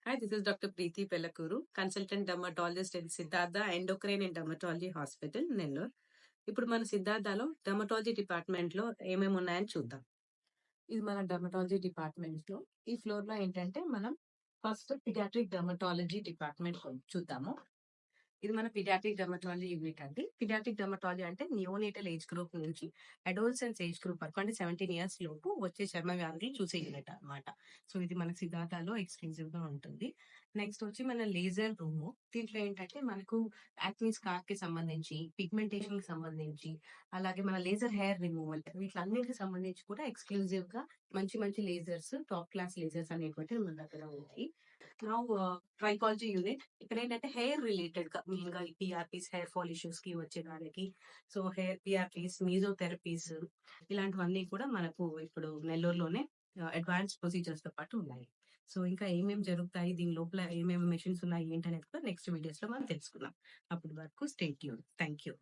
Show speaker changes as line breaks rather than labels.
Hi, this is Dr. Preeti Pellakuru, consultant dermatologist in Siddhartha endocrine and dermatology hospital Nellore. ఇప్పుడు మన సిద్ధార్థలో dermatology department లో ఏమేమి ఉన్నాయని చూద్దాం. ఇది మన డర్మటాలజీ డిపార్ట్మెంట్ లో ఈ ఫ్లోర్ లో ఏంటంటే మనం ఫస్ట్ పిడియాట్రిక్ డర్మటాలజీ డిపార్ట్మెంట్ చూద్దాము. ఇది మన పిడియాట్రిక్ డర్మటాలజీ యూనిట్ అండి. పిడియాట్రిక్ డర్మటాలజీ అంటే నియోనేటల్ ఏజ్ గ్రూప్ నుంచి అడోల్సెన్స్ ఏజ్ గ్రూప్ వరకు అంటే 17 years లోపు వచ్చే చర్మ వ్యాధులు చూసే యూనిట్ అన్నమాట. సో ఇది మన సిద్ధార్థలో ఎక్స్టెన్సివ్ గా ఉంటుంది. నెక్స్ట్ వచ్చి మన లేజర్ రూమ్. దీంట్లో ఏంటంటే మనకు యాక్నీ స్కార్ కి సంబంధించి, పిగ్మెంటేషన్ కి సంబంధించి, అలాగే మన లేజర్ హెయిర్ రిమూవల్ వీటిలన్నిటికి సంబంధించి కూడా ఎక్స్క్లూజివ్ గా మంచి మంచి లేజర్స్, టాప్ క్లాస్ లేజర్స్ అనేటువంటివి మన దగ్గర ఉంటాయి. Now trichology unit. ఇక్కడ ఏంటంటే హెయిర్ రిలేటెడ్ గా మెయిన్ గా పిఆర్పీస్, హెయిర్ ఫాల్ ఇష్యూస్ కి వచ్చే వాళ్ళకి సో హెయిర్ పిఆర్పీస్, మీజోథెరపీస్ ఇలాంటివన్నీ కూడా మనకు ఇప్పుడు నెల్లూరులోనే అడ్వాన్స్ ప్రొసీజర్స్ తో పాటు ఉన్నాయి. సో ఇంకా ఏమేమి జరుగుతాయి, దీని లోపల ఏమేమి మెషిన్స్ ఉన్నాయి ఏంటనేది కూడా నెక్స్ట్ వీడియోస్ లో మనం తెలుసుకుందాం. అప్పటి వరకు స్టే ట్యూన్. Thank you.